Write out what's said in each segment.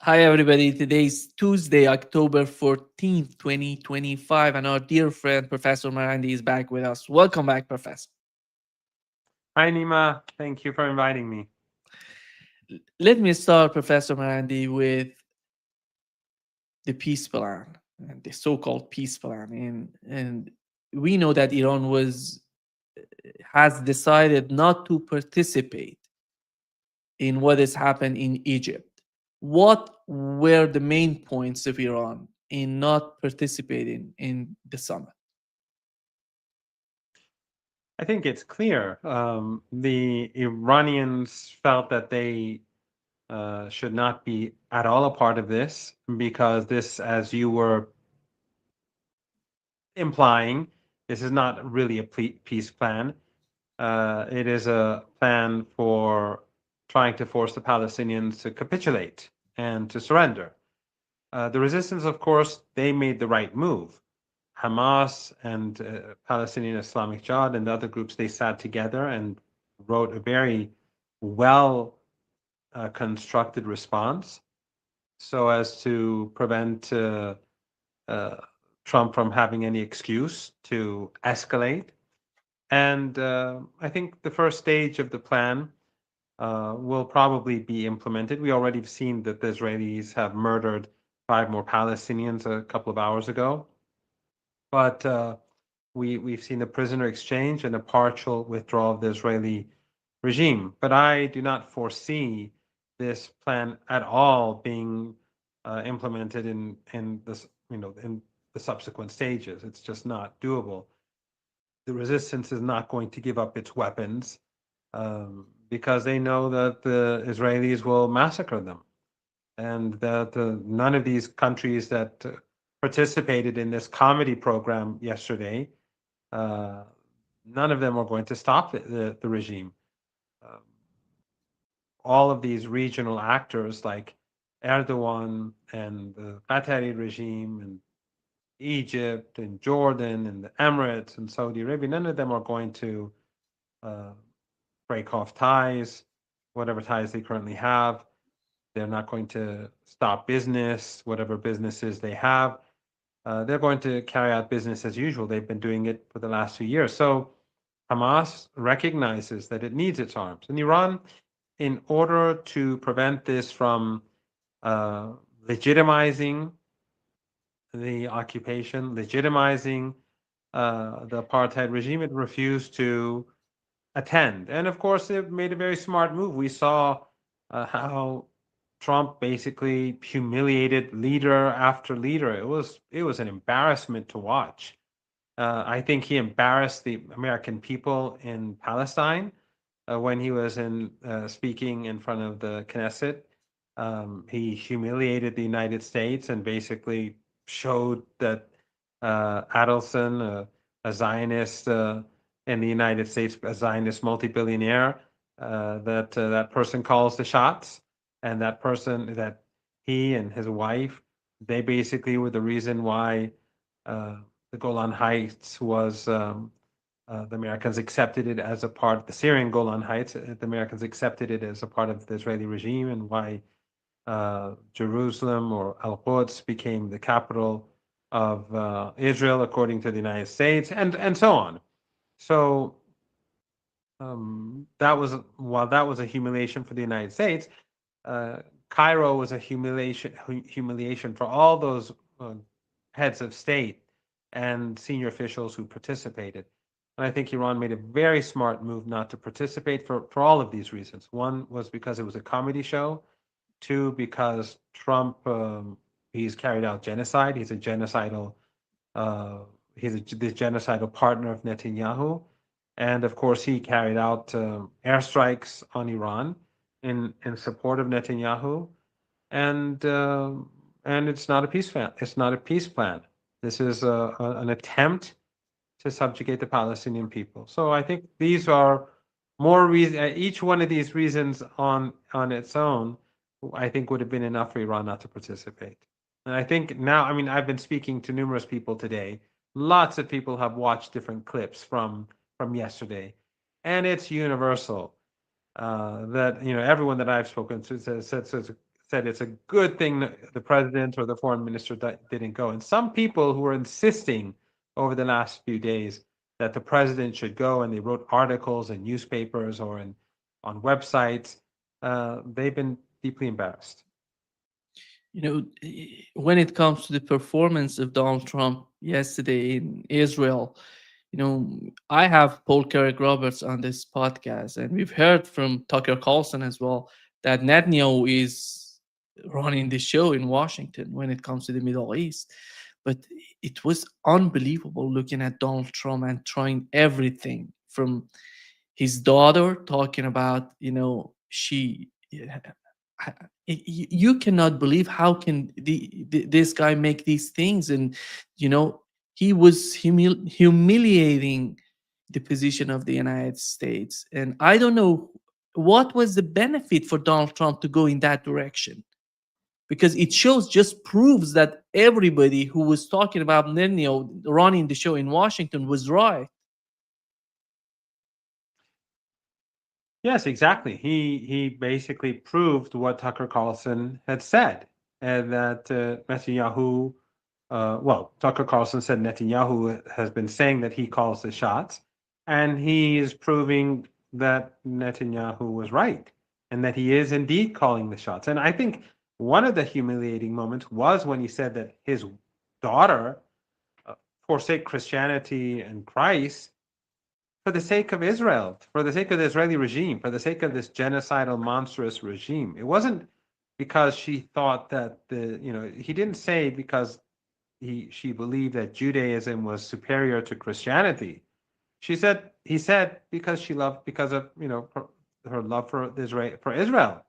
Hi, everybody. Today's Tuesday, October 14th, 2025, and our dear friend, Professor Marandi, is back with us. Welcome back, Professor. Hi, Nima. Thank you for inviting me. Let me start, Professor Marandi, with the peace plan, the so called peace plan. And we know that Iran has decided not to participate in what has happened in Egypt. What were the main points of Iran in not participating in the summit? I think it's clear. The Iranians felt that they should not be at all a part of this because this, as you were implying, this is not really a peace plan. It is a plan for trying to force the Palestinians to capitulate and to surrender. The resistance, of course, they made the right move. Hamas and Palestinian Islamic Jihad and the other groups, they sat together and wrote a very well constructed response so as to prevent uh, Trump from having any excuse to escalate. And I think the first stage of the plan will probably be implemented. We already have seen that the Israelis have murdered 5 more Palestinians a couple of hours ago. But we've seen a prisoner exchange and a partial withdrawal of the Israeli regime. But I do not foresee this plan at all being implemented in this in the subsequent stages. It's just not doable. The resistance is not going to give up its weapons because they know that the Israelis will massacre them, and that none of these countries that participated in this comedy program yesterday, uh, none of them are going to stop the regime. Um, all of these regional actors like Erdogan and the Qatari regime and Egypt and Jordan and the Emirates and Saudi Arabia, none of them are going to uh, break off ties, whatever ties they currently have. They're not going to stop business, whatever businesses they have. They're going to carry out business as usual. They've been doing it for the last few years. So Hamas recognizes that it needs its arms. And Iran, in order to prevent this from uh, legitimizing the occupation, legitimizing the apartheid regime, it refused to attend. And of course, it made a very smart move. We saw how Trump basically humiliated leader after leader. It was an embarrassment to watch. I think he embarrassed the American people in Palestine when he was in speaking in front of the Knesset. He humiliated the United States and basically showed that Adelson, a Zionist in the United States, a Zionist multi-billionaire, that person calls the shots, and that person that he and his wife, they basically were the reason why uh, the Golan Heights was the Americans accepted it as a part, the Syrian Golan Heights, the Americans accepted it as a part of the Israeli regime, and why Jerusalem or Al Quds became the capital of Israel according to the United States, and so on. So that was, while that was a humiliation for the United States, uh, Cairo was a humiliation for all those uh, heads of state and senior officials who participated. And I think Iran made a very smart move not to participate for all of these reasons. One was because it was a comedy show. Two, because Trump, he's carried out genocide. He's a genocidal, uh, the genocidal partner of Netanyahu. And of course, he carried out airstrikes on Iran in support of Netanyahu. And and it's not a peace plan. It's not a peace plan. This is an attempt to subjugate the Palestinian people. So I think these are more reasons. Each one of these reasons on its own, I think, would have been enough for Iran not to participate. And I think now, I mean, I've been speaking to numerous people today. Lots of people have watched different clips from yesterday, and it's universal that everyone that I've spoken to says said it's a good thing that the president or the foreign minister didn't go. And some people who were insisting over the last few days that the president should go, and they wrote articles in newspapers or on websites, they've been deeply embarrassed. When it comes to the performance of Donald Trump yesterday in Israel, I have Paul Carrick Roberts on this podcast, and we've heard from Tucker Carlson as well that Netanyahu is running the show in Washington when it comes to the Middle East. But it was unbelievable looking at Donald Trump and trying everything from his daughter talking about, she. You cannot believe how can this guy make these things, and you know he was humiliating the position of the United States. And I don't know what was the benefit for Donald Trump to go in that direction, because it shows, just proves that everybody who was talking about Netanyahu running the show in Washington was right. Yes, exactly. He basically proved what Tucker Carlson had said, and that Netanyahu. Well, Tucker Carlson said Netanyahu has been saying that he calls the shots, and he is proving that Netanyahu was right, and that he is indeed calling the shots. And I think one of the humiliating moments was when he said that his daughter forsake Christianity and Christ for the sake of Israel, for the sake of the Israeli regime, for the sake of this genocidal, monstrous regime. It wasn't because she thought that he didn't say because she believed that Judaism was superior to Christianity. He said because she loved, because of her love for Israel.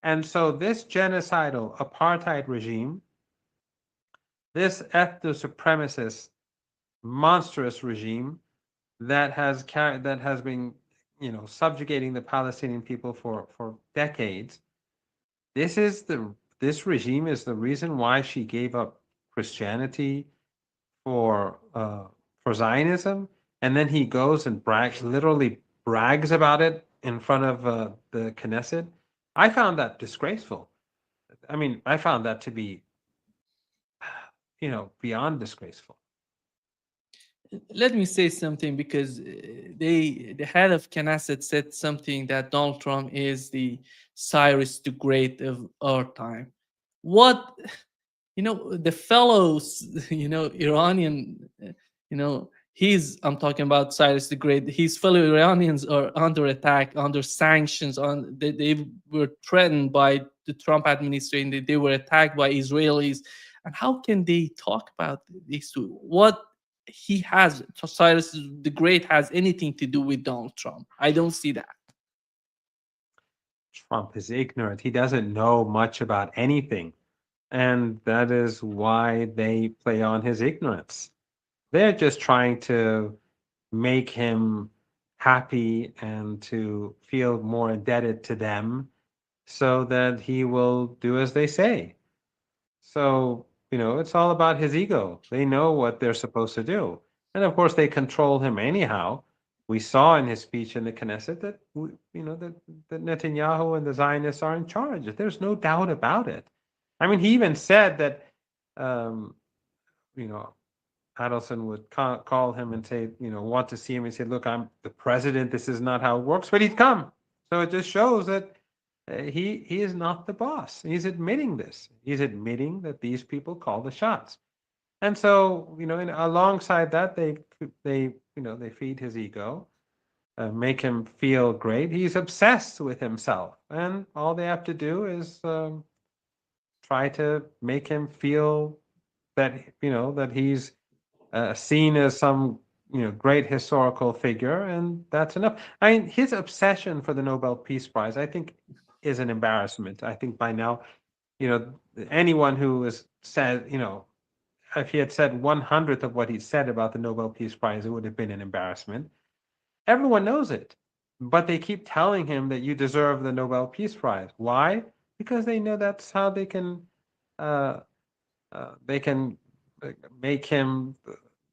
And so this genocidal apartheid regime, this ethno supremacist monstrous regime that has been subjugating the Palestinian people for decades. This regime is the reason why she gave up Christianity for Zionism, and then he goes and literally brags about it in front of the Knesset. I found that disgraceful. I mean, I found that to be beyond disgraceful. Let me say something, because the head of Knesset said something, that Donald Trump is the Cyrus the Great of our time. What, the fellows, Iranian, I'm talking about Cyrus the Great. His fellow Iranians are under attack, under sanctions. They were threatened by the Trump administration. They were attacked by Israelis. And how can they talk about these two? What Cyrus the Great has anything to do with Donald Trump? I don't see that. Trump is ignorant. He doesn't know much about anything. And that is why they play on his ignorance. They're just trying to make him happy and to feel more indebted to them so that he will do as they say. So, it's all about his ego. They know what they're supposed to do. And of course, they control him anyhow. We saw in his speech in the Knesset that, that Netanyahu and the Zionists are in charge. There's no doubt about it. I mean, he even said that, you know, Adelson would call him and say, want to see him. He said, look, I'm the president. This is not how it works, but he'd come. So it just shows that he is not the boss. He's admitting this. He's admitting that these people call the shots. And so, alongside that, they feed his ego, make him feel great. He's obsessed with himself, and all they have to do is try to make him feel that that he's seen as some great historical figure, and that's enough. I mean, his obsession for the Nobel Peace Prize, I think, is an embarrassment. I think by now, anyone who has said, if he had said 1/100th of what he said about the Nobel Peace Prize, it would have been an embarrassment. Everyone knows it, but they keep telling him that you deserve the Nobel Peace Prize. Why? Because they know that's how they can uh, they can make him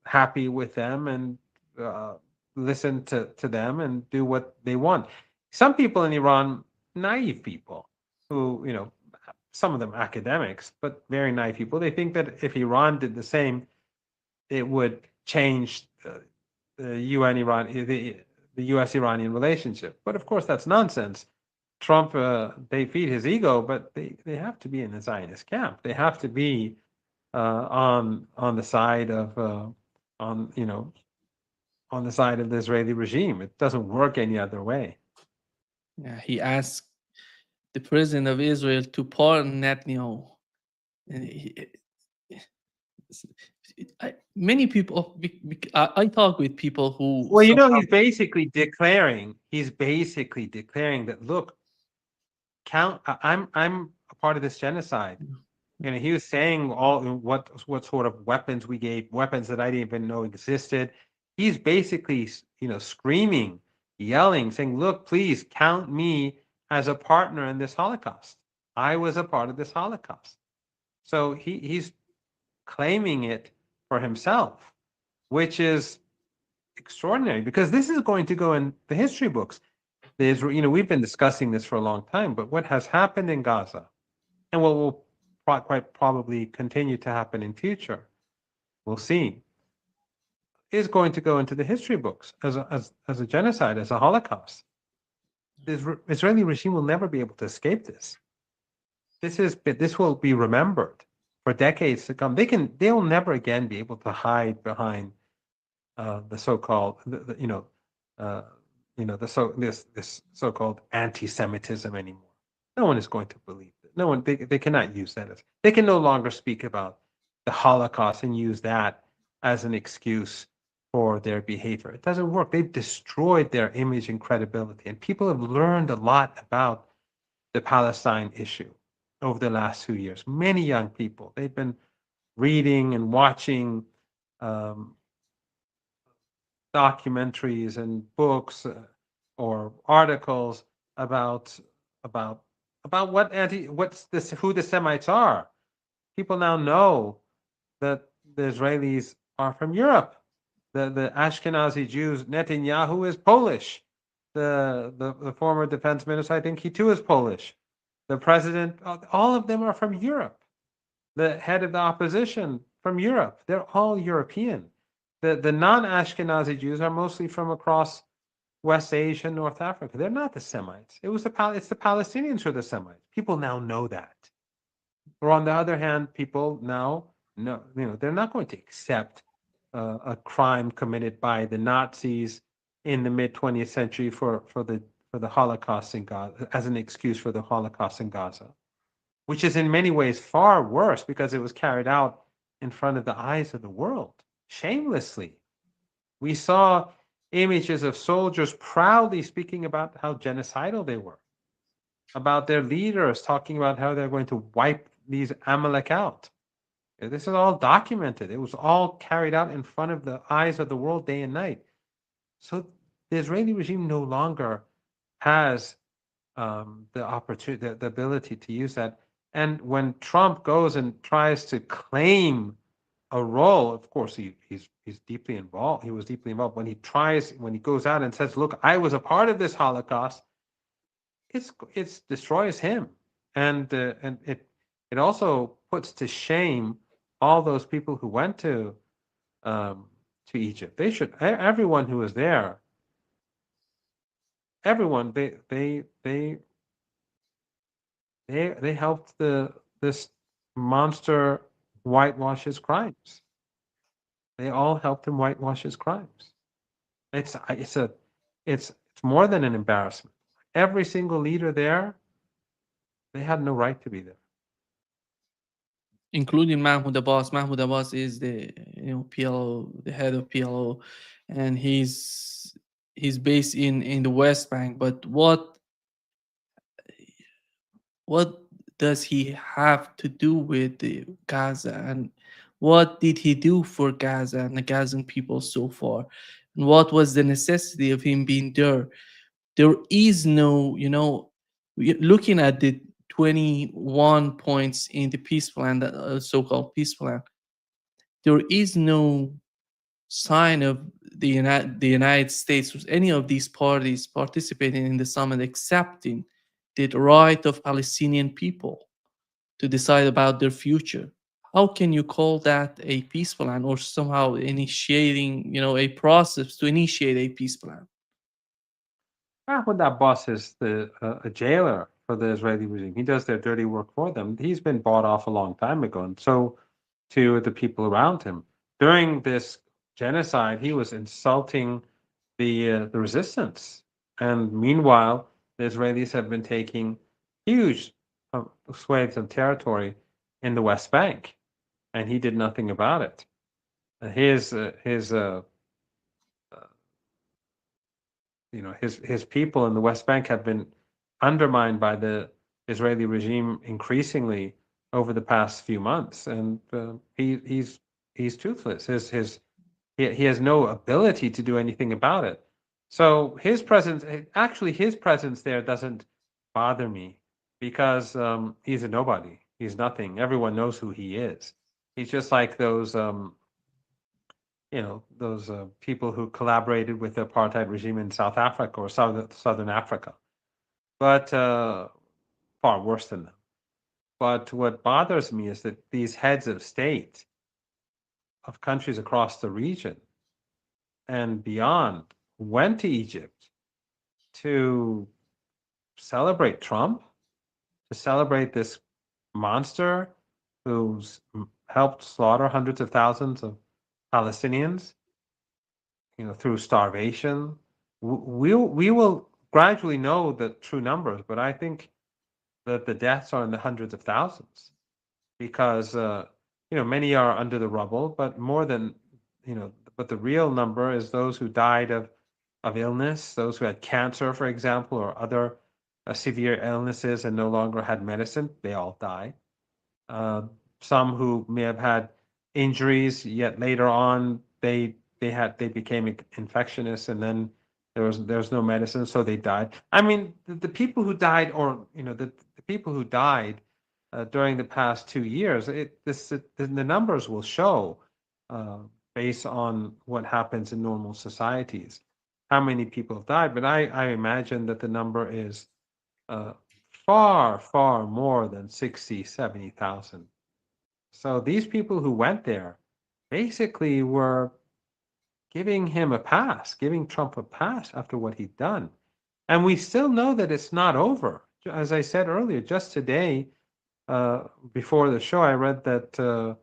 happy with them and uh, listen to them and do what they want. Some people in Iran, naive people who some of them academics, but very naive people. They think that if Iran did the same, it would change the UN Iran the U.S. Iranian relationship. But of course, that's nonsense. Trump, they feed his ego, but they have to be in the Zionist camp. They have to be on the side of on you know on the side of the Israeli regime. It doesn't work any other way. Yeah, he asked the president of Israel to pardon Netanyahu. And many people, I talk with people who Well, somehow, he's basically declaring that, look, I'm a part of this genocide. He was saying all what sort of weapons we gave, weapons that I didn't even know existed. He's basically, screaming, yelling, saying, "Look, please count me as a partner in this Holocaust. I was a part of this Holocaust." So he's claiming it for himself, which is extraordinary because this is going to go in the history books. We've been discussing this for a long time, but what has happened in Gaza, and what will quite probably continue to happen in future, we'll see, is going to go into the history books as a genocide, as a Holocaust. The Israeli regime will never be able to escape this. This will be remembered for decades to come. They'll never again be able to hide behind the so-called, this so-called anti-Semitism anymore. No one is going to believe it. No one. They cannot use that they can no longer speak about the Holocaust and use that as an excuse for their behavior. It doesn't work. They've destroyed their image and credibility, and people have learned a lot about the Palestine issue over the last 2 years. Many young people, they've been reading and watching documentaries and books or articles about who the Semites are. People now know that the Israelis are from Europe. The Ashkenazi Jews, Netanyahu is Polish. The former defense minister, I think he too is Polish. The president, all of them are from Europe. The head of the opposition from Europe. They're all European. The non-Ashkenazi Jews are mostly from across West Asia, North Africa. They're not the Semites. It's the Palestinians who are the Semites. People now know that. Or on the other hand, people now know, they're not going to accept a crime committed by the Nazis in the mid 20th century for the Holocaust in Gaza as an excuse for the Holocaust in Gaza, which is in many ways far worse because it was carried out in front of the eyes of the world, shamelessly. We saw images of soldiers proudly speaking about how genocidal they were, about their leaders talking about how they're going to wipe these Amalek out. This is all documented. It was all carried out in front of the eyes of the world day and night. So the Israeli regime no longer has the opportunity, the ability to use that. And when Trump goes and tries to claim a role, of course, he's deeply involved. He was deeply involved. When he goes out and says, "Look, I was a part of this Holocaust," it destroys him, and it also puts to shame all those people who went to Egypt. They should, everyone who was there, everyone, they helped this monster whitewash his crimes. They all helped him whitewash his crimes. It's more than an embarrassment. Every single leader there, they had no right to be there, including Mahmoud Abbas. Mahmoud Abbas is the PLO, the head of PLO, and he's based in the West Bank. But what does he have to do with the Gaza, and what did he do for Gaza and the Gazan people so far, and what was the necessity of him being there? There is no, looking at the 21 points in the peace plan, the so-called peace plan, there is no sign of the United States with any of these parties participating in the summit accepting the right of Palestinian people. to decide about their future. How can you call that a peace plan, or somehow initiating, a process to initiate a peace plan? When that boss is a jailer for the Israeli regime, he does their dirty work for them. He's been bought off a long time ago, and so to the people around him. During this genocide, he was insulting the resistance, and meanwhile, the Israelis have been taking huge swathes of territory in the West Bank, and he did nothing about it. His his people in the West Bank have been undermined by the Israeli regime increasingly over the past few months, and he's toothless. He has no ability to do anything about it. So his presence there doesn't bother me because he's a nobody. He's nothing. Everyone knows who he is. He's just like those people who collaborated with the apartheid regime in South Africa or Southern Africa, but far worse than them. But what bothers me is that these heads of state of countries across the region and beyond went to Egypt to celebrate Trump, to celebrate this monster who's helped slaughter hundreds of thousands of Palestinians, through starvation. We will gradually know the true numbers, but I think that the deaths are in the hundreds of thousands because many are under the rubble, but more than but the real number is those who died of illness, those who had cancer, for example, or other severe illnesses and no longer had medicine. They all died. Uh, some who may have had injuries, yet later on they became infectious, and then there was no medicine, so they died. I mean, the people who died, or the people who died during the past 2 years, the numbers will show uh, based on what happens in normal societies, how many people have died. But I imagine that the number is uh, far, far more than 60, 70,000. So these people who went there basically were giving him a pass, giving Trump a pass after what he'd done. And we still know that it's not over. As I said earlier, just today, before the show, I read that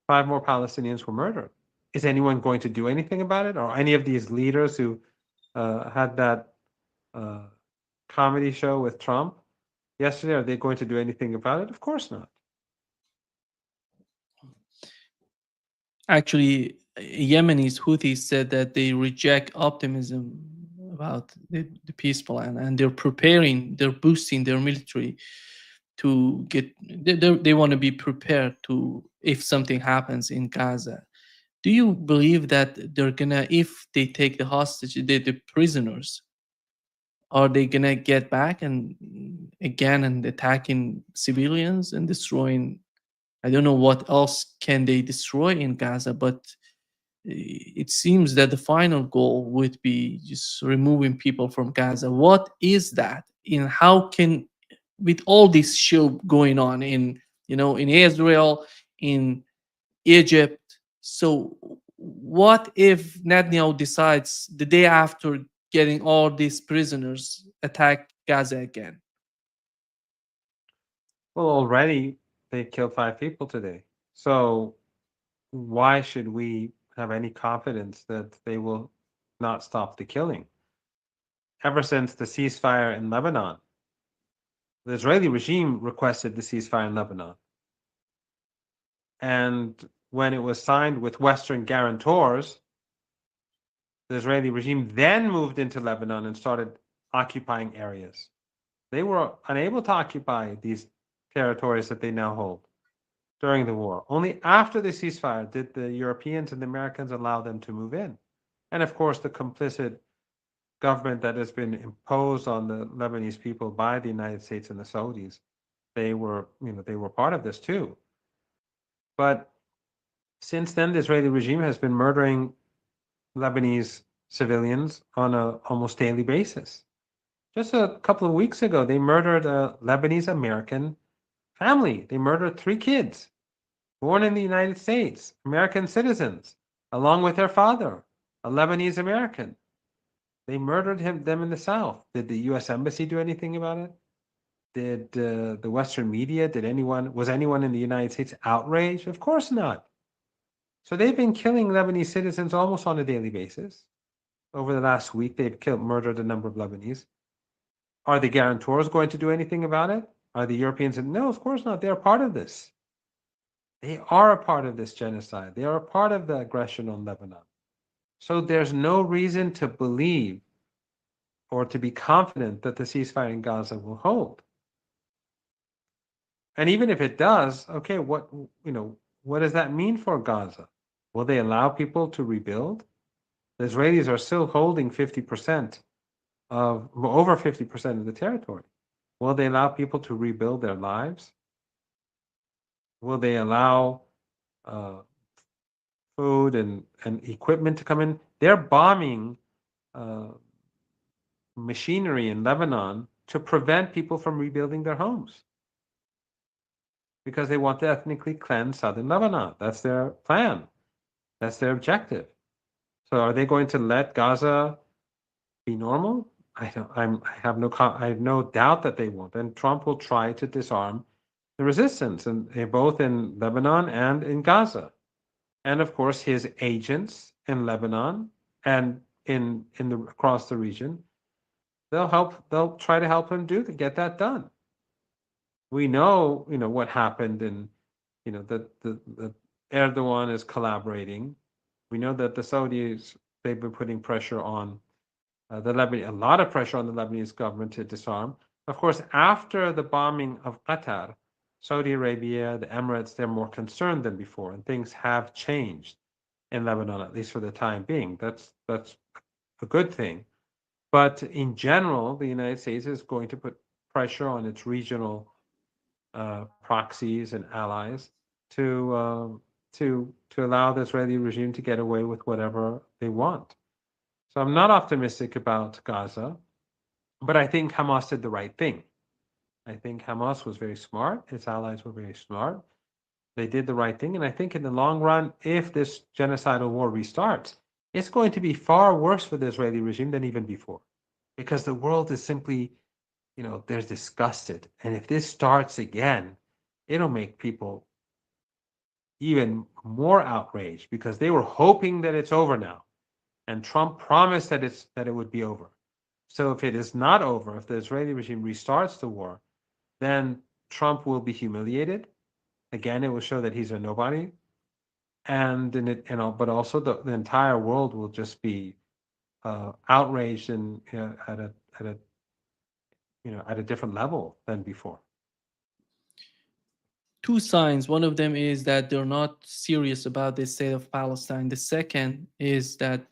5 more Palestinians were murdered. Is anyone going to do anything about it? Or any of these leaders who had that uh, comedy show with Trump yesterday, are they going to do anything about it? Of course not. Actually, Yemenis Houthis said that they reject optimism about the peace plan, and they're boosting their military to get. They want to be prepared to if something happens in Gaza. Do you believe that they're gonna, if they take the hostage, the prisoners, are they gonna get back and again and attacking civilians and destroying? I don't know what else can they destroy in Gaza, but it seems that the final goal would be just removing people from Gaza. What is that? And how can, with all this show going on in Israel, in Egypt, so what if Netanyahu decides the day after getting all these prisoners attack Gaza again? Well, already they killed 5 people today. So why should we have any confidence that they will not stop the killing? Ever since the ceasefire in Lebanon, the Israeli regime requested the ceasefire in Lebanon. And when it was signed with Western guarantors, the Israeli regime then moved into Lebanon and started occupying areas. They were unable to occupy these territories that they now hold during the war. Only after the ceasefire did the Europeans and the Americans allow them to move in. And of course, the complicit government that has been imposed on the Lebanese people by the United States and the Saudis, they were part of this too. But since then, the Israeli regime has been murdering Lebanese civilians on a almost daily basis. Just a couple of weeks ago, they murdered a Lebanese American family. They murdered 3 kids born in the United States, American citizens, along with their father, a Lebanese American. They murdered them in the South. Did the U.S. Embassy do anything about it? Did the Western media? Was anyone in the United States outraged? Of course not. So they've been killing Lebanese citizens almost on a daily basis. Over the last week, they've murdered a number of Lebanese. Are the guarantors going to do anything about it? Are the Europeans? No, of course not. They are part of this. They are a part of this genocide. They are a part of the aggression on Lebanon. So there's no reason to believe or to be confident that the ceasefire in Gaza will hold. And even if it does, okay, what does that mean for Gaza? Will they allow people to rebuild? The Israelis are still holding 50% over 50% of the territory. Will they allow people to rebuild their lives? Will they allow food and equipment to come in? They're bombing machinery in Lebanon to prevent people from rebuilding their homes because they want to ethnically cleanse southern Lebanon. That's their plan. That's their objective. So are they going to let Gaza be normal? I have no doubt that they won't. And Trump will try to disarm the resistance, and both in Lebanon and in Gaza. And of course, his agents in Lebanon and across the region, they'll try to help him get that done. We know, what happened, and that the Erdogan is collaborating. We know that the Saudis, they've been putting pressure on a lot of pressure on the Lebanese government to disarm. Of course, after the bombing of Qatar, Saudi Arabia, the Emirates, they're more concerned than before, and things have changed in Lebanon, at least for the time being. That's a good thing. But in general, the United States is going to put pressure on its regional proxies and allies to allow the Israeli regime to get away with whatever they want. So I'm not optimistic about Gaza, but I think Hamas did the right thing. I think Hamas was very smart. Its allies were very smart. They did the right thing. And I think in the long run, if this genocidal war restarts, it's going to be far worse for the Israeli regime than even before, because the world is simply, they're disgusted. And if this starts again, it'll make people even more outraged because they were hoping that it's over now. And Trump promised that it would be over. So if it is not over, if the Israeli regime restarts the war, then Trump will be humiliated. Again, it will show that he's a nobody, but also the entire world will just be outraged and at a different level than before. Two signs. One of them is that they're not serious about the state of Palestine. The second is that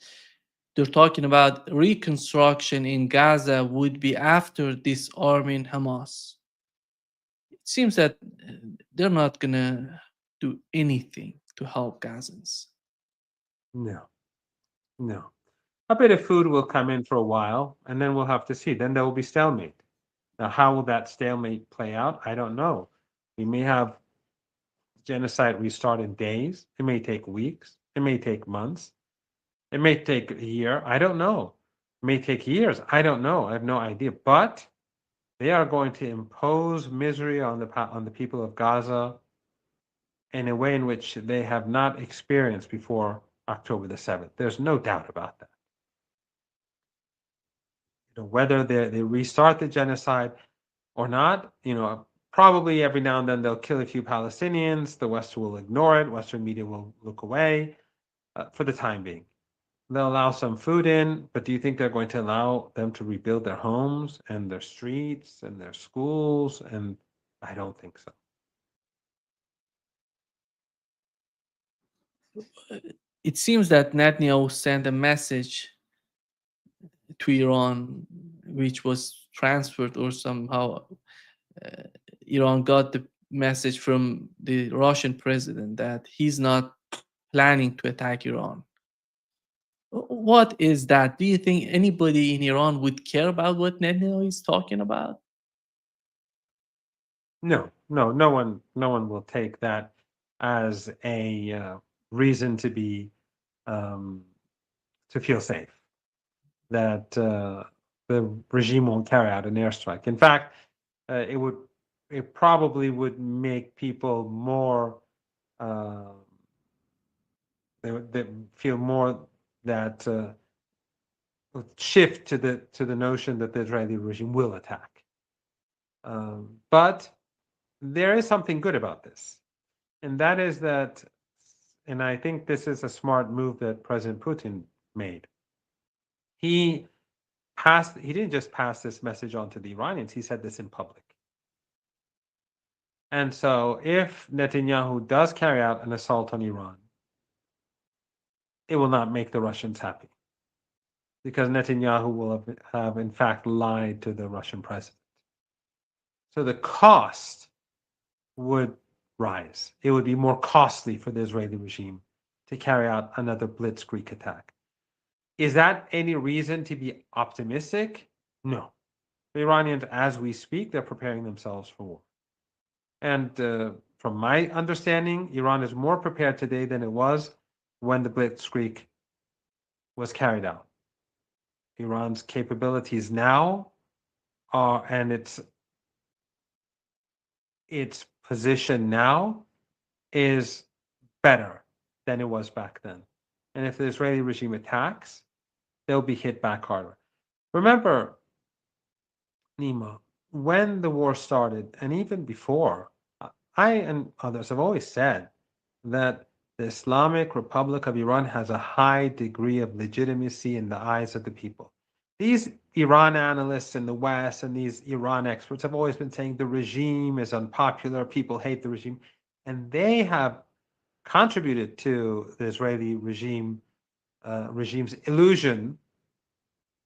they're talking about reconstruction in Gaza would be after disarming Hamas. It seems that they're not going to do anything to help Gazans. No. A bit of food will come in for a while, and then we'll have to see. Then there will be stalemate. Now, how will that stalemate play out? I don't know. We may have genocide restart in days. It may take weeks. It may take months. It may take a year. I don't know. It may take years. I don't know. I have no idea. But they are going to impose misery on the people of Gaza in a way in which they have not experienced before October the 7th. There's no doubt about that. Whether they restart the genocide or not, probably every now and then they'll kill a few Palestinians. The West will ignore it. Western media will look away for the time being. They'll allow some food in, but do you think they're going to allow them to rebuild their homes and their streets and their schools? And I don't think so. It seems that Netanyahu sent a message to Iran, which was transferred, or somehow Iran got the message from the Russian president that he's not planning to attack Iran. What is that? Do you think anybody in Iran would care about what Netanyahu is talking about? No, no one will take that as a reason to be um, to feel safe that the regime won't carry out an airstrike. In fact, it would it probably would make people more uh, they feel more that shift to the notion that the Israeli regime will attack. But there is something good about this, and that is that, and I think this is a smart move that President Putin made. He he didn't just pass this message on to the Iranians, he said this in public. And so if Netanyahu does carry out an assault on Iran, it will not make the Russians happy because Netanyahu will have in fact lied to the Russian president. So the cost would rise. It would be more costly for the Israeli regime to carry out another blitzkrieg attack. Is that any reason to be optimistic? No. The Iranians, as we speak, they're preparing themselves for war. And from my understanding, Iran is more prepared today than it was when the blitzkrieg was carried out. Iran's capabilities now are, and its position now is better than it was back then. And if the Israeli regime attacks, they'll be hit back harder. Remember, Nima, when the war started, and even before, I and others have always said that the Islamic Republic of Iran has a high degree of legitimacy in the eyes of the people. These Iran analysts in the West and these Iran experts have always been saying the regime is unpopular, people hate the regime, and they have contributed to the Israeli regime's illusion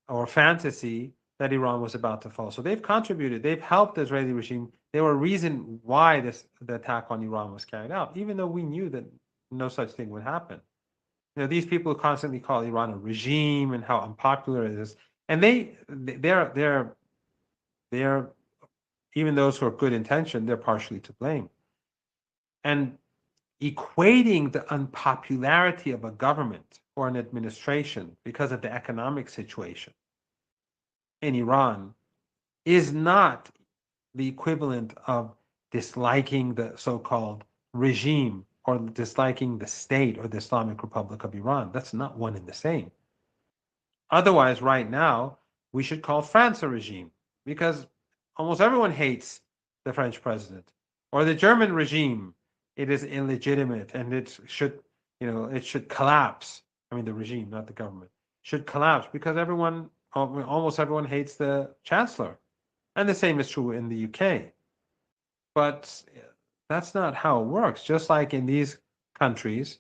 or fantasy that Iran was about to fall. So they've contributed, they've helped the Israeli regime. They were a reason why the attack on Iran was carried out, even though we knew that no such thing would happen. You know, these people constantly call Iran a regime and how unpopular it is, and they're even those who are good intentioned, they're partially to blame. And equating the unpopularity of a government or an administration because of the economic situation in Iran is not the equivalent of disliking the so-called regime or disliking the state or the Islamic Republic of Iran. That's not one and the same. Otherwise, right now, we should call France a regime because almost everyone hates the French president or the German regime. It is illegitimate and it should, it should collapse. I mean, the regime, not the government, should collapse because almost everyone hates the chancellor. And the same is true in the UK. But that's not how it works. Just like in these countries,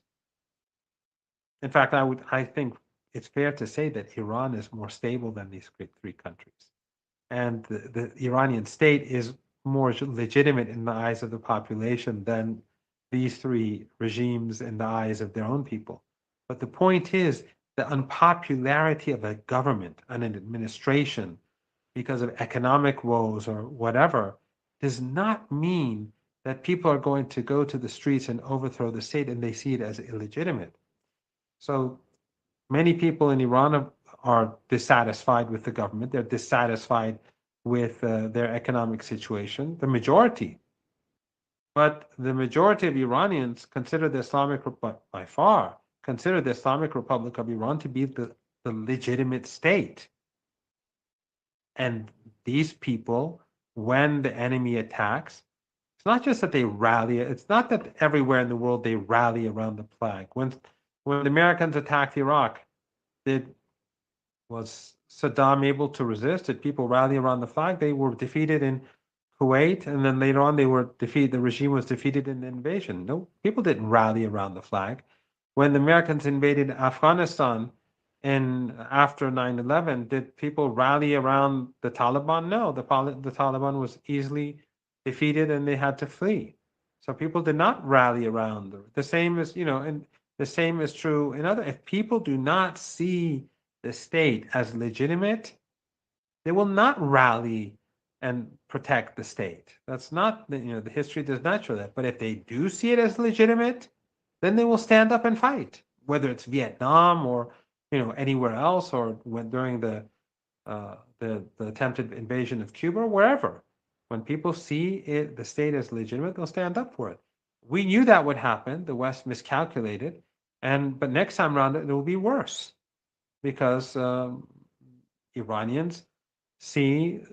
in fact, I think it's fair to say that Iran is more stable than these three countries. And the Iranian state is more legitimate in the eyes of the population than these three regimes in the eyes of their own people. But the point is, the unpopularity of a government and an administration because of economic woes or whatever does not mean that people are going to go to the streets and overthrow the state and they see it as illegitimate. So many people in Iran are dissatisfied with the government. They're dissatisfied with their economic situation, the majority. But the majority of Iranians consider the Islamic, by far, consider the Islamic Republic of Iran to be the legitimate state. And these people, when the enemy attacks, it's not just that they rally. It's not that everywhere in the world they rally around the flag. When the Americans attacked Iraq, was Saddam able to resist? Did people rally around the flag? They were defeated in Kuwait, and then later on they were defeated. The regime was defeated in the invasion. No, people didn't rally around the flag. When the Americans invaded Afghanistan after 9/11, did people rally around the Taliban? No, the Taliban was easily defeated and they had to flee. So people did not rally around. The same is, and the same is true in other. If people do not see the state as legitimate, they will not rally and protect the state. That's not, the history does not show that. But if they do see it as legitimate, then they will stand up and fight, whether it's Vietnam or anywhere else, or during the attempted invasion of Cuba or wherever. When people see it, the state as legitimate, they'll stand up for it. We knew that would happen. The West miscalculated, but next time around it will be worse because Iranians see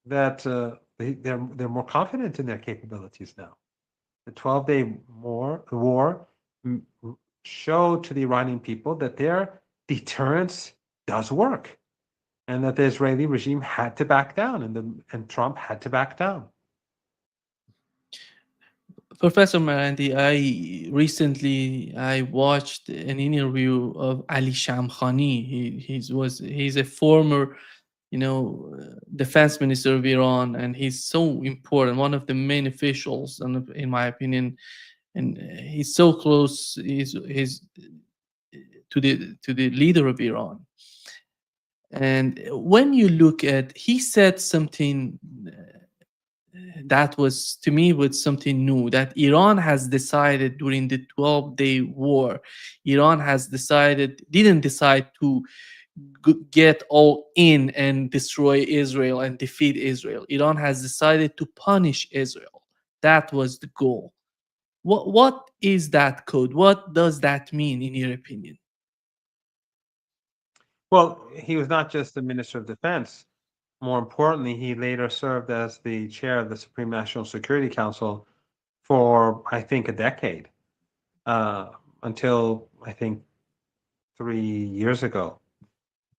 that they're more confident in their capabilities now. The 12-day war showed to the Iranian people that their deterrence does work, and that the Israeli regime had to back down, and Trump had to back down. Professor Marandi, I watched an interview of Ali Shamkhani. He's a former, defense minister of Iran, and he's so important, one of the main officials, and in my opinion, and he's so close. He's to the leader of Iran. And when you look at, he said something that was, to me, was something new, that Iran has decided during the 12-day war, Iran didn't decide to get all in and destroy Israel and defeat Israel. Iran has decided to punish Israel. That was the goal. What is that code? What does that mean, in your opinion? Well, he was not just the Minister of Defense. More importantly, he later served as the chair of the Supreme National Security Council for, I think, a decade, until, I think, 3 years ago.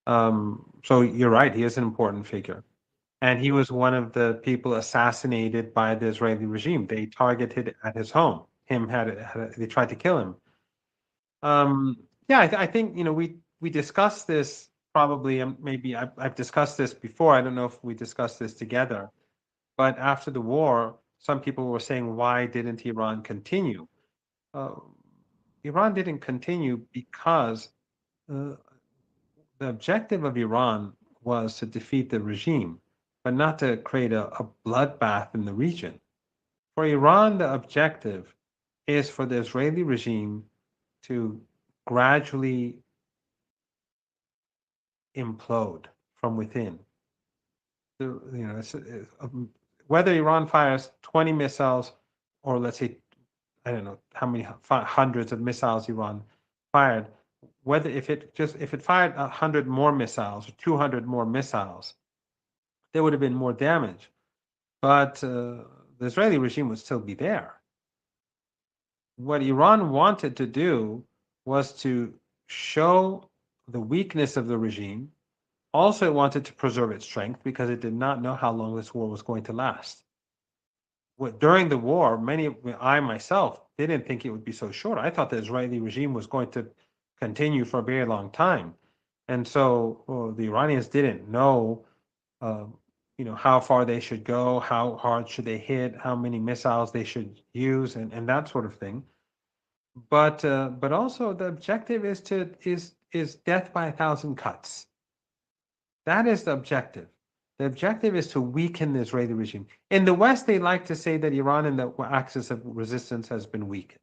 So you're right, he is an important figure. And he was one of the people assassinated by the Israeli regime. They targeted at his home. They tried to kill him. Yeah, I think we discussed this probably. Maybe I've discussed this before. I don't know if we discussed this together. But after the war, some people were saying, why didn't Iran continue? Iran didn't continue because the objective of Iran was to defeat the regime, but not to create a bloodbath in the region. For Iran, the objective is for the Israeli regime to gradually implode from within. Whether Iran fires 20 missiles, or let's say, I don't know how many hundreds of missiles Iran fired, if it fired 100 more missiles or 200 more missiles, there would have been more damage, but the Israeli regime would still be there. What Iran wanted to do was to show the weakness of the regime. Also, it wanted to preserve its strength because it did not know how long this war was going to last. During the war, I myself didn't think it would be so short. I thought the Israeli regime was going to continue for a very long time. And so the Iranians didn't know, how far they should go, how hard should they hit, how many missiles they should use, and that sort of thing. But also the objective is death by 1,000 cuts. That is the objective. The objective is to weaken the Israeli regime. In the West, they like to say that Iran and the axis of resistance has been weakened.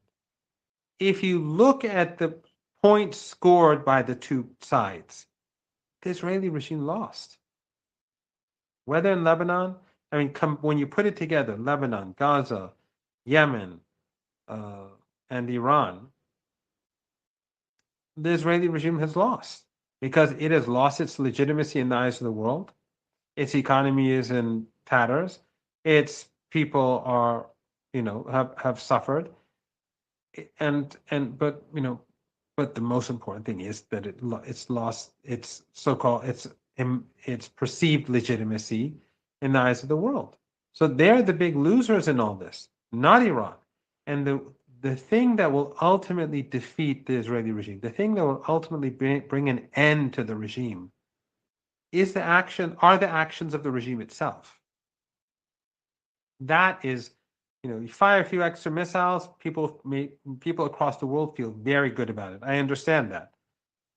If you look at the points scored by the two sides, the Israeli regime lost. Whether in Lebanon, when you put it together, Lebanon, Gaza, Yemen, and Iran, the Israeli regime has lost because it has lost its legitimacy in the eyes of the world. Its economy is in tatters. Its people are, have suffered. But the most important thing is that it's lost its so-called its perceived legitimacy in the eyes of the world. So they're the big losers in all this, not Iran. And the thing that will ultimately defeat the Israeli regime, the thing that will ultimately bring an end to the regime, are the actions of the regime itself. That is, you fire a few extra missiles, people across the world feel very good about it. I understand that.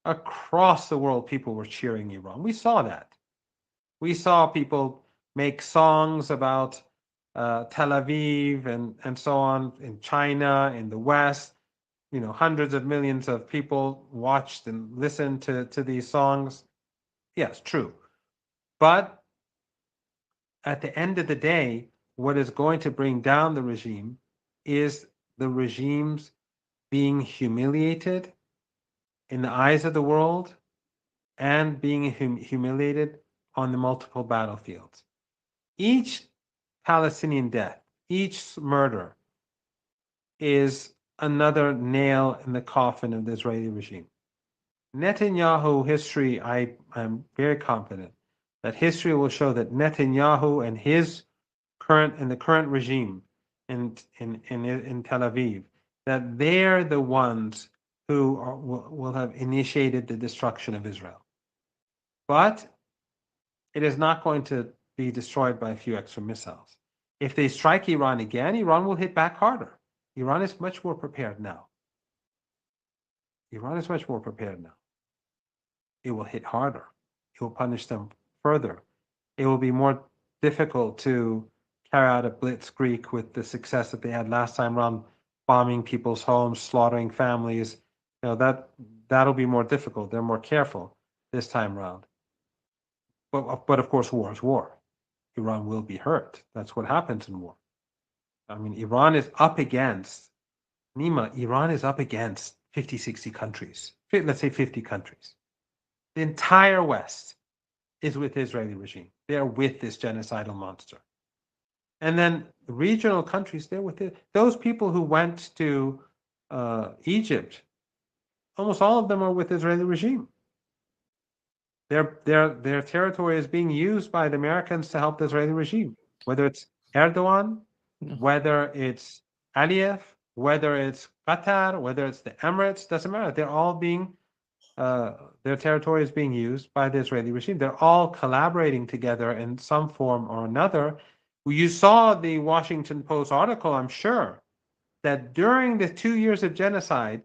Across the world, people were cheering Iran. We saw that. We saw people make songs about Tel Aviv and so on in China, in the West. Hundreds of millions of people watched and listened to these songs. Yes, true. But at the end of the day, what is going to bring down the regime is the regime's being humiliated in the eyes of the world and being humiliated on the multiple battlefields. Each Palestinian death, each murder is another nail in the coffin of the Israeli regime. Netanyahu history, I'm very confident that history will show that Netanyahu and the current regime in Tel Aviv, that they're the ones who will have initiated the destruction of Israel. But it is not going to be destroyed by a few extra missiles. If they strike Iran again, Iran will hit back harder. Iran is much more prepared now. Iran is much more prepared now. It will hit harder. It will punish them further. It will be more difficult to carry out a blitzkrieg with the success that they had last time around, bombing people's homes, slaughtering families. That'll be more difficult. They're more careful this time around. But of course, war is war. Iran will be hurt. That's what happens in war. I mean, Iran is up against 50, 60 countries. Let's say 50 countries. The entire West is with the Israeli regime. They are with this genocidal monster. And then the regional countries, they're with it. Those people who went to Egypt, almost all of them are with the Israeli regime. Their territory is being used by the Americans to help the Israeli regime, whether it's Erdogan, whether it's Aliyev, whether it's Qatar, whether it's the Emirates, doesn't matter. They're all their territory is being used by the Israeli regime. They're all collaborating together in some form or another. You saw the Washington Post article, I'm sure, that during the 2 years of genocide,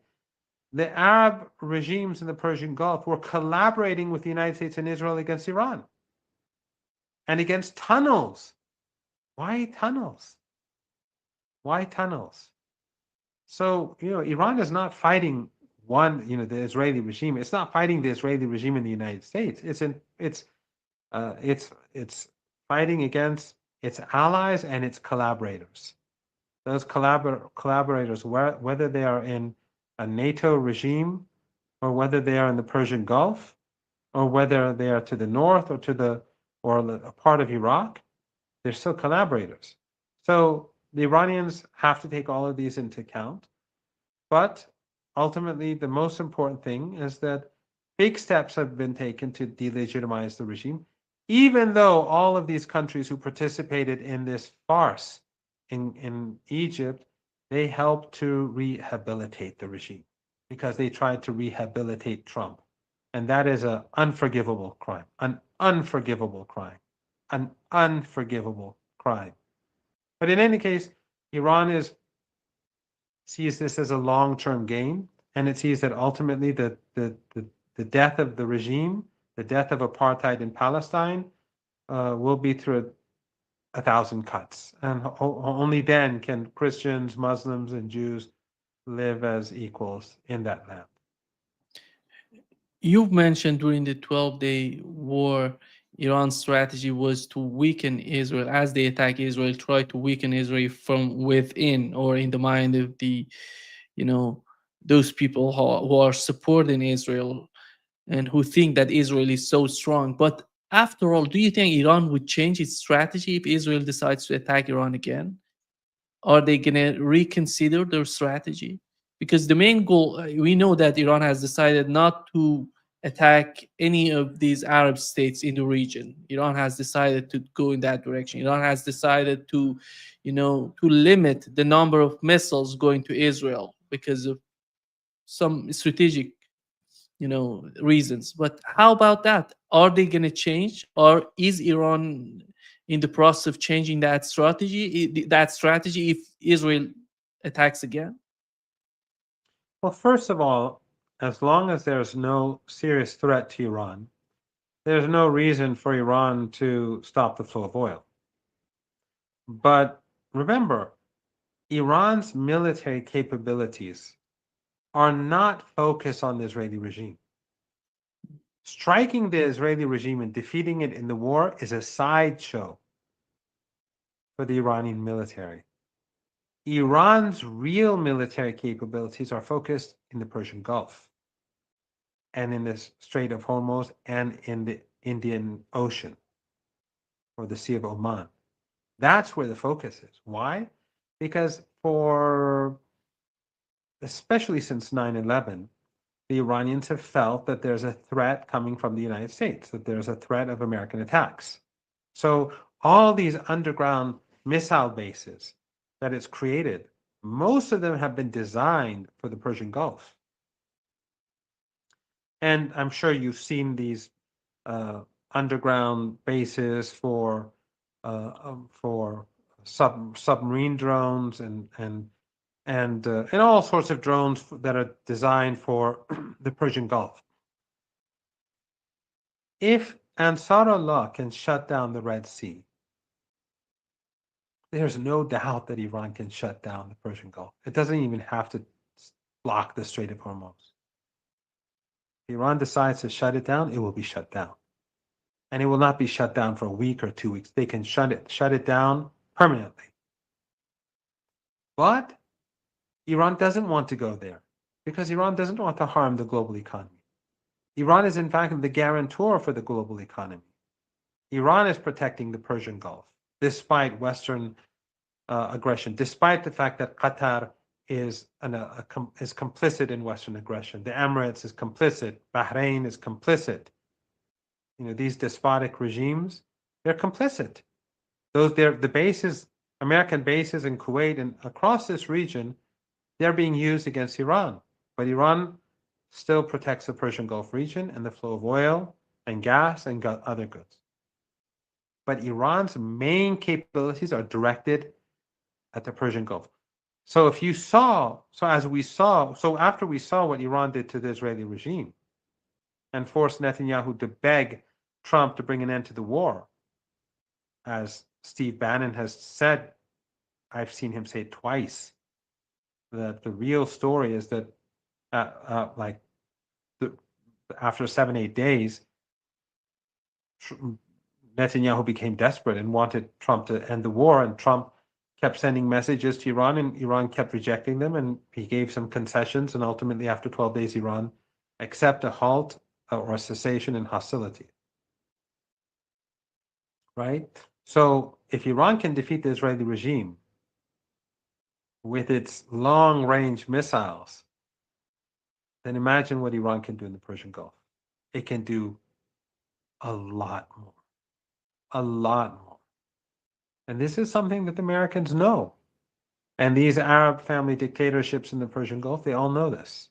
the Arab regimes in the Persian Gulf were collaborating with the United States and Israel against Iran and against tunnels. Why tunnels? Why tunnels? So, Iran is not fighting the Israeli regime. It's not fighting the Israeli regime in the United States. It's fighting against its allies and its collaborators. Those collaborators, whether they are in a NATO regime, or whether they are in the Persian Gulf, or whether they are to the north or a part of Iraq, they're still collaborators. So the Iranians have to take all of these into account. But ultimately, the most important thing is that big steps have been taken to delegitimize the regime, even though all of these countries who participated in this farce in Egypt, they helped to rehabilitate the regime because they tried to rehabilitate Trump. And that is an unforgivable crime, an unforgivable crime, an unforgivable crime. But in any case, Iran sees this as a long-term game, and it sees that ultimately the death of the regime, the death of apartheid in Palestine, will be through 1,000 cuts. And only then can Christians, Muslims, and Jews live as equals in that land. You've mentioned during the 12-day war, Iran's strategy was to weaken Israel. As they attack Israel, try to weaken Israel from within, or in the mind of those people who are supporting Israel and who think that Israel is so strong. But after all, do you think Iran would change its strategy if Israel decides to attack Iran again? Are they going to reconsider their strategy? Because the main goal, we know that Iran has decided not to attack any of these Arab states in the region. Iran has decided to go in that direction. Iran has decided to limit the number of missiles going to Israel because of some strategic reasons. But how about that? Are they going to change, or is Iran in the process of changing that strategy if Israel attacks again? Well, first of all, as long as there's no serious threat to Iran, there's no reason for Iran to stop the flow of oil. But remember, Iran's military capabilities are not focused on the Israeli regime. Striking the Israeli regime and defeating it in the war is a sideshow for the Iranian military. Iran's real military capabilities are focused in the Persian Gulf and in the Strait of Hormuz and in the Indian Ocean or the Sea of Oman. That's where the focus is. Why? Because especially since 9/11, the Iranians have felt that there's a threat coming from the United States, that there's a threat of American attacks. So all these underground missile bases that it's created, most of them have been designed for the Persian Gulf. And I'm sure you've seen these underground bases for submarine drones and all sorts of drones that are designed for the Persian Gulf. If Ansarullah can shut down the Red Sea, there's no doubt that Iran can shut down the Persian Gulf. It doesn't even have to block the Strait of Hormuz. If Iran decides to shut it down, it will be shut down. And it will not be shut down for a week or 2 weeks. They can shut it down permanently. But Iran doesn't want to go there because Iran doesn't want to harm the global economy. Iran is, in fact, the guarantor for the global economy. Iran is protecting the Persian Gulf, despite Western aggression, despite the fact that Qatar is complicit in Western aggression. The Emirates is complicit. Bahrain is complicit. These despotic regimes, they're complicit. The bases, American bases in Kuwait and across this region, they're being used against Iran. But Iran still protects the Persian Gulf region and the flow of oil and gas and other goods. But Iran's main capabilities are directed at the Persian Gulf. So after we saw what Iran did to the Israeli regime and forced Netanyahu to beg Trump to bring an end to the war, as Steve Bannon has said, I've seen him say twice, that the real story is that after 7-8 days, Netanyahu became desperate and wanted Trump to end the war, and Trump kept sending messages to Iran, and Iran kept rejecting them, and he gave some concessions, and ultimately, after 12 days, Iran accepted a halt or a cessation in hostility. Right? So if Iran can defeat the Israeli regime with its long-range missiles, then imagine what Iran can do in the Persian Gulf. It can do a lot more. A lot more. And this is something that the Americans know. And these Arab family dictatorships in the Persian Gulf, they all know this.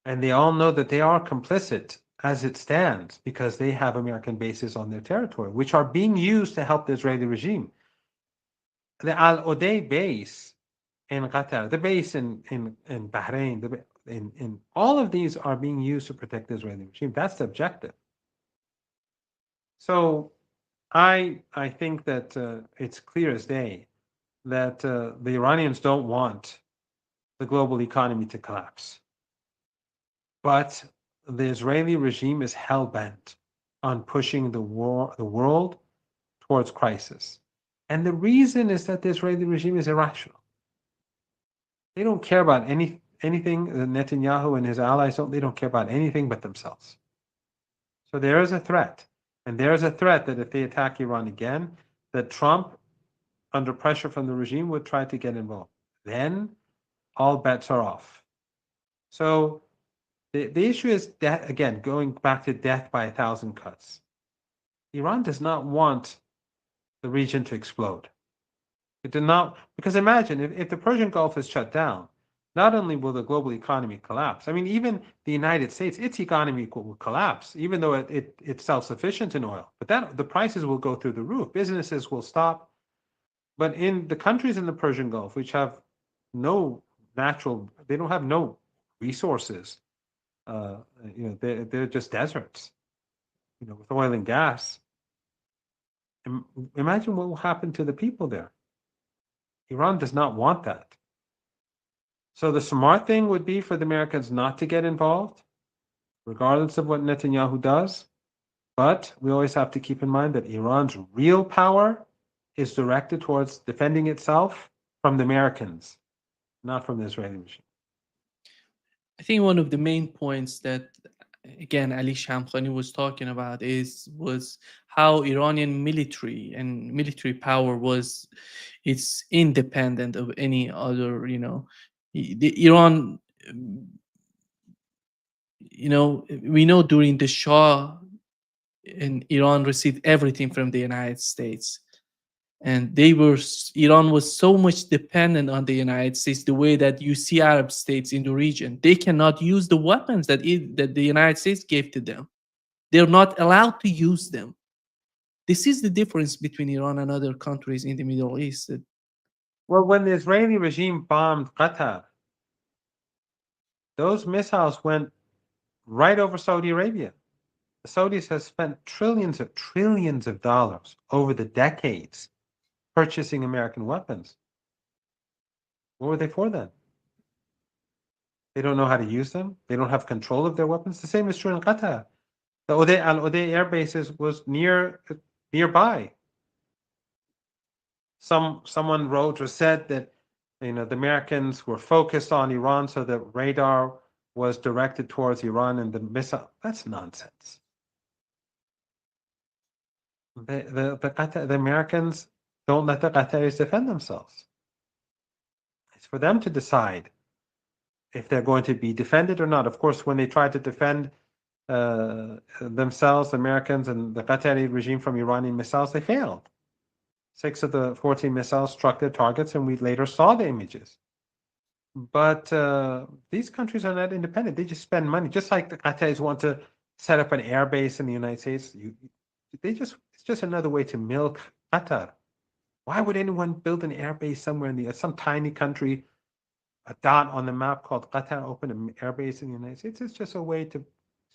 And they all know that they are complicit as it stands because they have American bases on their territory, which are being used to help the Israeli regime. The Al-Uday base in Qatar, the base in Bahrain, in all of these are being used to protect the Israeli regime. That's the objective. So I think that it's clear as day that the Iranians don't want the global economy to collapse. But the Israeli regime is hell-bent on pushing the world towards crisis. And the reason is that the Israeli regime is irrational. They don't care about anything. Netanyahu and his allies they don't care about anything but themselves. So there is a threat. And there is a threat that if they attack Iran again, that Trump, under pressure from the regime, would try to get involved. Then all bets are off. So the issue is that, again, going back to death by 1,000 cuts. Iran does not want the region to explode. It did not, because imagine if the Persian Gulf is shut down, not only will the global economy collapse, I mean, even the United States, its economy will collapse, even though it's self-sufficient in oil. But the prices will go through the roof. Businesses will stop. But in the countries in the Persian Gulf, which have they don't have no resources. They're just deserts. with oil and gas. Imagine what will happen to the people there. Iran does not want that. So the smart thing would be for the Americans not to get involved, regardless of what Netanyahu does. But we always have to keep in mind that Iran's real power is directed towards defending itself from the Americans, not from the Israeli regime. I think one of the main points that again Ali Shamkhani was talking about was how Iranian military power was it's independent of any other, Iran, we know during the Shah and Iran received everything from the United States, and Iran was so much dependent on the United States, the way that you see Arab states in the region. They cannot use the weapons that the United States gave to them. They're not allowed to use them. This is the difference between Iran and other countries in the Middle East. Well, when the Israeli regime bombed Qatar, those missiles went right over Saudi Arabia. The Saudis have spent trillions of dollars over the decades purchasing American weapons. What were they for then? They don't know how to use them. They don't have control of their weapons. The same is true in Qatar. The Al Uday air bases was nearby. Someone wrote or said that the Americans were focused on Iran, so the radar was directed towards Iran and the missile. That's nonsense. The Americans don't let the Qataris defend themselves. It's for them to decide if they're going to be defended or not. Of course, when they tried to defend themselves, the Americans and the Qatari regime from Iranian missiles, they failed. 6 of the 14 missiles struck their targets, and we later saw the images. But these countries are not independent. They just spend money, just like the Qataris want to set up an air base in the United States. It's just another way to milk Qatar. Why would anyone build an air base somewhere in some tiny country, a dot on the map called Qatar, open an air base in the United States? It's just a way to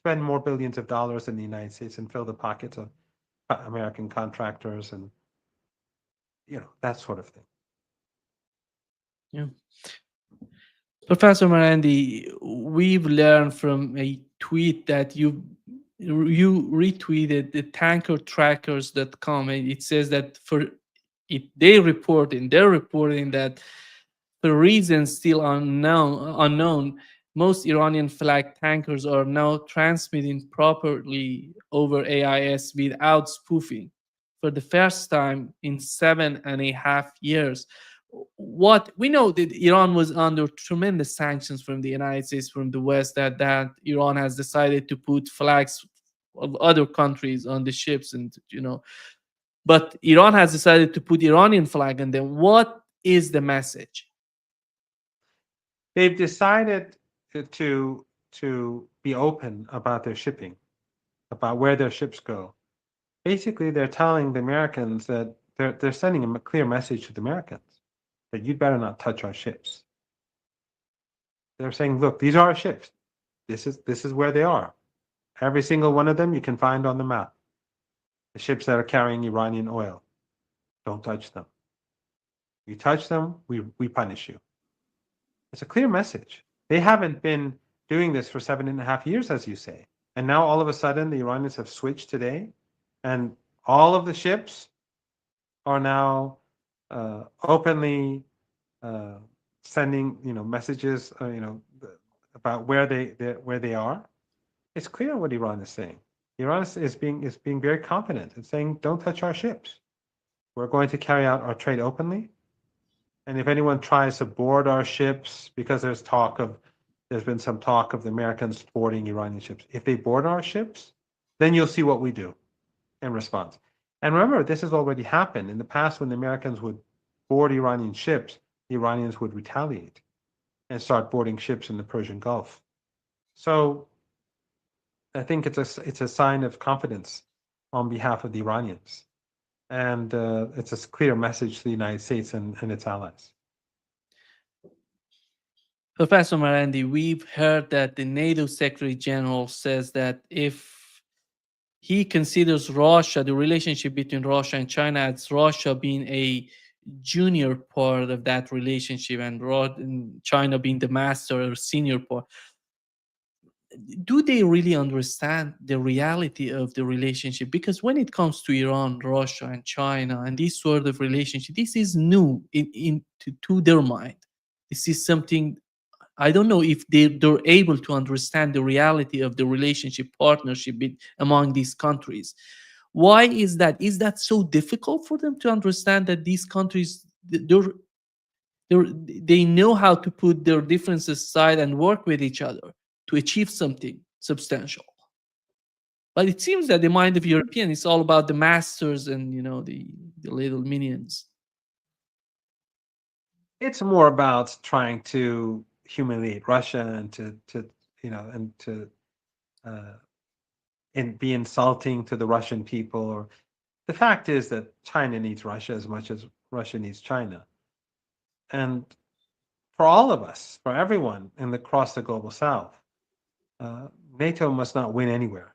spend more billions of dollars in the United States and fill the pockets of American contractors and that sort of thing. Yeah. Professor Marandi, we've learned from a tweet that you retweeted the tankertrackers.com, and it says that they're reporting that for reasons still unknown, most Iranian flagged tankers are now transmitting properly over AIS without spoofing for the first time in 7.5 years. What we know that Iran was under tremendous sanctions from the United States, from the West, that Iran has decided to put flags of other countries on the ships, and but Iran has decided to put Iranian flag on them. What is the message? They've decided to be open about their shipping, about where their ships go. Basically, they're telling the Americans that they're sending a clear message to the Americans that you'd better not touch our ships. They're saying, look, these are our ships. This is where they are. Every single one of them you can find on the map. The ships that are carrying Iranian oil. Don't touch them. You touch them, we punish you. It's a clear message. They haven't been doing this for 7.5 years, as you say. And now all of a sudden the Iranians have switched today, and all of the ships are now openly sending messages about where they are. It's clear what Iran is saying. Iran is being very confident. It's saying, don't touch our ships. We're going to carry out our trade openly. And if anyone tries to board our ships, because there's been some talk of the Americans boarding Iranian ships. If they board our ships, then you'll see what we do in response. And remember, this has already happened. In the past, when the Americans would board Iranian ships, the Iranians would retaliate and start boarding ships in the Persian Gulf. So I think it's a sign of confidence on behalf of the Iranians. And it's a clear message to the United States and its allies. Professor Marandi, we've heard that the NATO Secretary General says that if he considers Russia, the relationship between Russia and China, as Russia being a junior part of that relationship, and China being the master or senior part. Do they really understand the reality of the relationship? Because when it comes to Iran, Russia, and China, and this sort of relationship, this is new to their mind. This is something, I don't know if they're able to understand the reality of the relationship partnership among these countries. Why is that? Is that so difficult for them to understand that these countries, they know how to put their differences aside and work with each other to achieve something substantial? But it seems that the mind of European is all about the masters and the little minions. It's more about trying to humiliate Russia and to you know and to uh, and be insulting to the Russian people. Or the fact is that China needs Russia as much as Russia needs China, and for all of us, for everyone across the global South, uh, NATO must not win anywhere.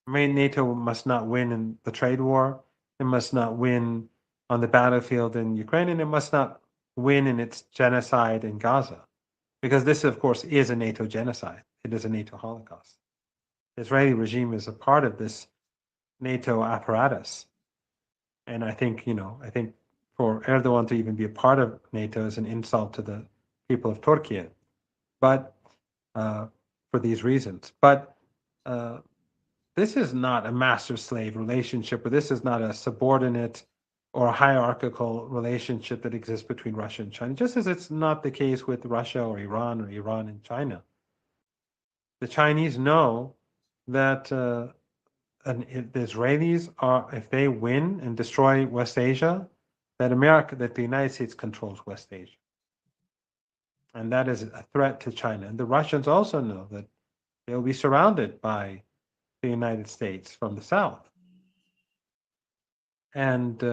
I mean, NATO must not win in the trade war. It must not win on the battlefield in Ukraine, and it must not win in its genocide in Gaza, because this, of course, is a NATO genocide. It is a NATO Holocaust. The Israeli regime is a part of this NATO apparatus, and I think for Erdogan to even be a part of NATO is an insult to the people of Turkey, but for these reasons. But uh, this is not a master-slave relationship, or this is not a subordinate or a hierarchical relationship that exists between Russia and China, just as it's not the case with Russia or Iran and China. The Chinese know that the Israelis are, if they win and destroy West Asia, that the United States controls West Asia. And that is a threat to China. And the Russians also know that they'll be surrounded by the United States from the south. And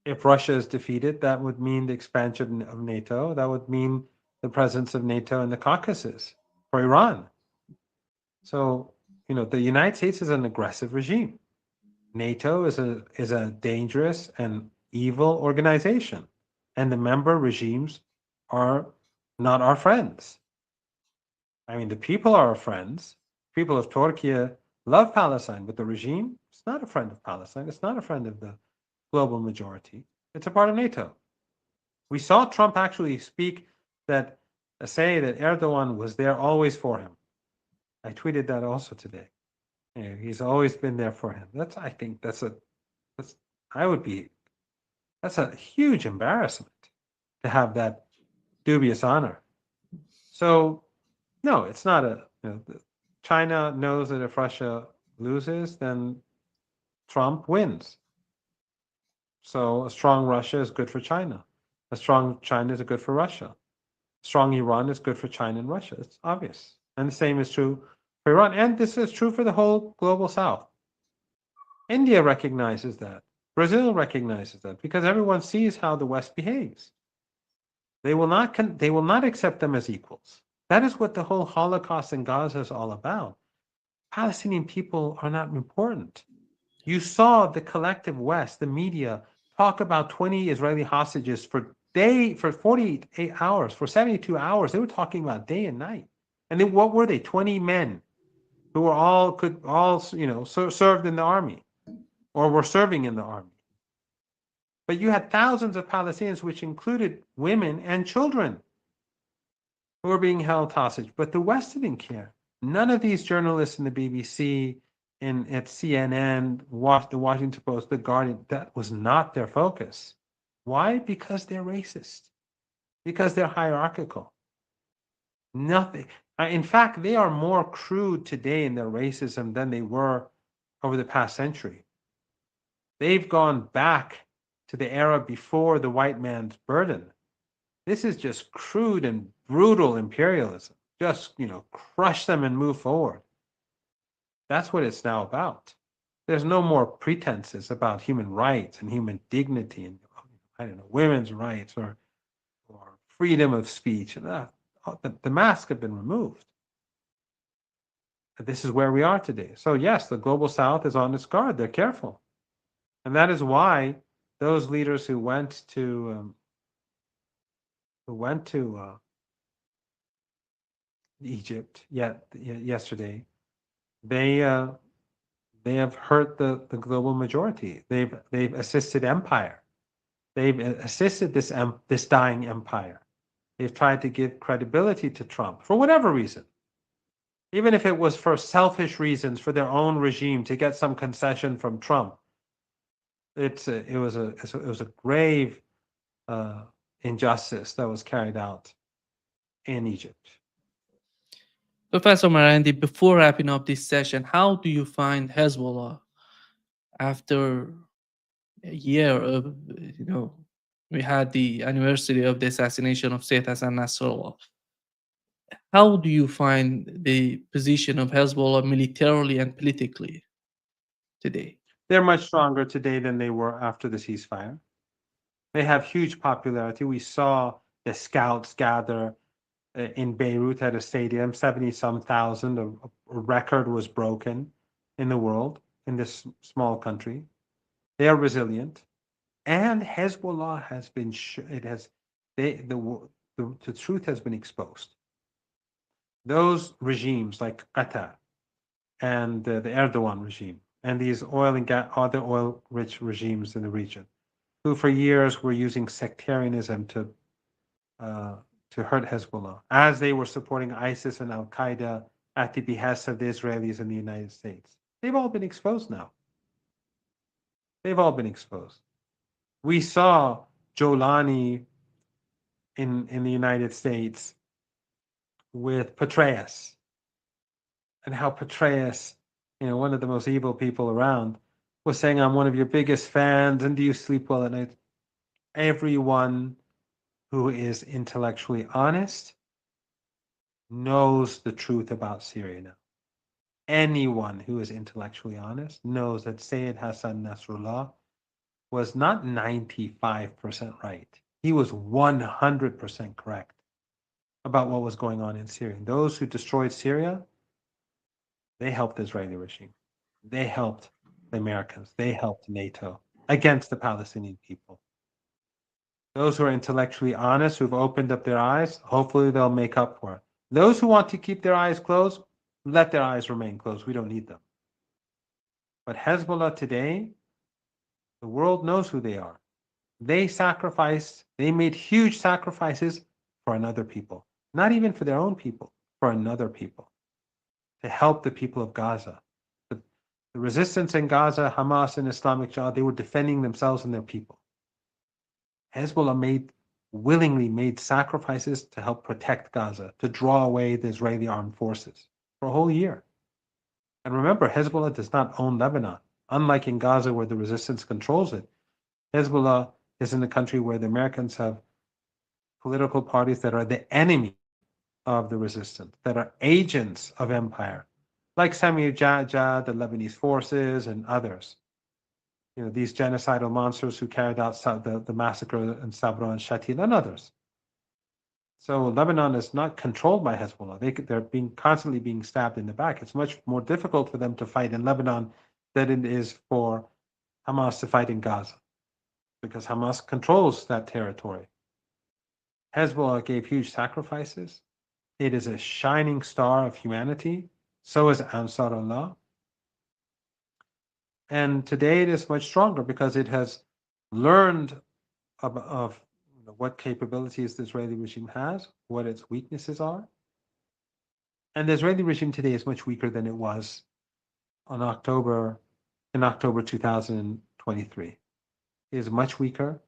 if Russia is defeated, that would mean the expansion of NATO. That would mean the presence of NATO in the Caucasus for Iran. So, the United States is an aggressive regime. NATO is a dangerous and evil organization, and the member regimes are not our friends. I mean, the people are our friends. People of Turkey love Palestine, but the regime is not a friend of Palestine. It's not a friend of the global majority. It's a part of NATO. We saw Trump actually say that Erdogan was there always for him. I tweeted that also today. He's always been there for him. I think that's a huge embarrassment to have that dubious honor. So no, it's not China knows that if Russia loses, then Trump wins. So a strong Russia is good for China. A strong China is good for Russia. Strong Iran is good for China and Russia. It's obvious. And the same is true for Iran. And this is true for the whole global South. India recognizes that. Brazil recognizes that, because everyone sees how the West behaves. They will not accept them as equals. That is what the whole Holocaust in Gaza is all about. Palestinian people are not important. You saw the collective West, the media, talk about 20 Israeli hostages for 48 hours, for 72 hours. They were talking about day and night. And then what were they? 20 men who could all served in the army or were serving in the army. But you had thousands of Palestinians, which included women and children, who were being held hostage. But the West didn't care. None of these journalists in the BBC, at CNN, the Washington Post, the Guardian, that was not their focus. Why? Because they're racist. Because they're hierarchical. Nothing. In fact, they are more crude today in their racism than they were over the past century. They've gone back to the era before the white man's burden. This is just crude and brutal imperialism. Just, crush them and move forward. That's what it's now about. There's no more pretenses about human rights and human dignity and, women's rights or freedom of speech. The masks have been removed. this is where we are today. So yes, the global South is on its guard. They're careful, and that is why those leaders who went to Egypt yesterday, they they have hurt the global majority. They've assisted empire. They've assisted this dying empire. They've tried to give credibility to Trump for whatever reason, even if it was for selfish reasons for their own regime to get some concession from Trump. It was a grave injustice that was carried out in Egypt. Professor Marandi, before wrapping up this session, how do you find Hezbollah after a year of, we had the anniversary of the assassination of Sayyid Hassan Nasrallah. How do you find the position of Hezbollah militarily and politically today? They're much stronger today than they were after the ceasefire. They have huge popularity. We saw the scouts gather in Beirut at a stadium, 70-some thousand. A record was broken in the world, in this small country. They are resilient. And Hezbollah has been, the truth has been exposed. Those regimes like Qatar and the Erdogan regime and these oil and gas, other oil-rich regimes in the region, who for years were using sectarianism to hurt Hezbollah, as they were supporting ISIS and Al Qaeda at the behest of the Israelis and the United States. They've all been exposed now. They've all been exposed. We saw Jolani in the United States with Petraeus, and how Petraeus, one of the most evil people around, was saying, "I'm one of your biggest fans, and do you sleep well at night?" Everyone who is intellectually honest knows the truth about Syria now. Anyone who is intellectually honest knows that Sayyid Hassan Nasrallah was not 95% right. He was 100% correct about what was going on in Syria. And those who destroyed Syria, they helped the Israeli regime. They helped the Americans. They helped NATO against the Palestinian people. Those who are intellectually honest, who've opened up their eyes, hopefully they'll make up for it. Those who want to keep their eyes closed, let their eyes remain closed. We don't need them. But Hezbollah today, the world knows who they are. They made huge sacrifices for another people, not even for their own people, for another people, to help the people of Gaza. The resistance in Gaza, Hamas and Islamic Jihad, they were defending themselves and their people. Hezbollah willingly made sacrifices to help protect Gaza, to draw away the Israeli armed forces for a whole year. And remember, Hezbollah does not own Lebanon. Unlike in Gaza, where the resistance controls it, Hezbollah is in a country where the Americans have political parties that are the enemy of the resistance, that are agents of empire, like Sami Jajah, the Lebanese forces, and others. These genocidal monsters who carried out the massacre in Sabra and Shatila and others. So Lebanon is not controlled by Hezbollah. They're constantly being stabbed in the back. It's much more difficult for them to fight in Lebanon than it is for Hamas to fight in Gaza, because Hamas controls that territory. Hezbollah gave huge sacrifices. It is a shining star of humanity. So is Ansarullah. And today it is much stronger because it has learned of what capabilities the Israeli regime has, what its weaknesses are. And the Israeli regime today is much weaker than it was in October 2023. It is much weaker,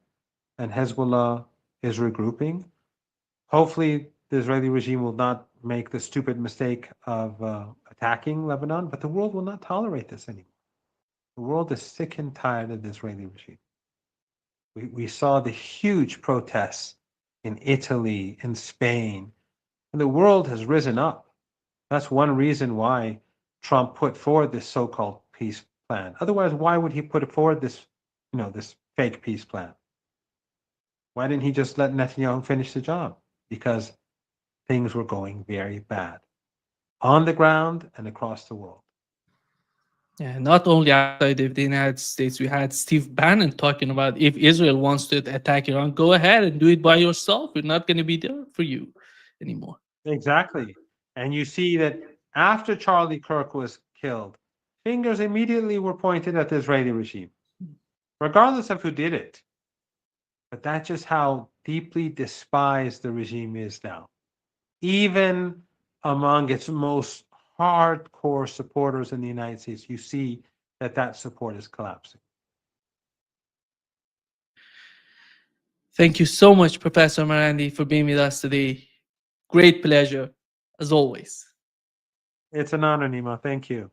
and Hezbollah is regrouping. Hopefully, the Israeli regime will not make the stupid mistake of attacking Lebanon, but the world will not tolerate this anymore. The world is sick and tired of the Israeli regime. We saw the huge protests in Italy, in Spain, and the world has risen up. That's one reason why Trump put forward this so-called peace plan. Otherwise, why would he put forward this fake peace plan? Why didn't he just let Netanyahu finish the job? Because things were going very bad. on the ground and across the world. Yeah, not only outside of the United States, we had Steve Bannon talking about if Israel wants to attack Iran, go ahead and do it by yourself. We're not going to be there for you anymore. Exactly. And you see that after Charlie Kirk was killed, fingers immediately were pointed at the Israeli regime, regardless of who did it. But that's just how deeply despised the regime is now. Even among its most hardcore supporters in the United States, you see that that support is collapsing. Thank you so much, Professor Marandi, for being with us today. Great pleasure, as always. It's an honor, Nima. Thank you.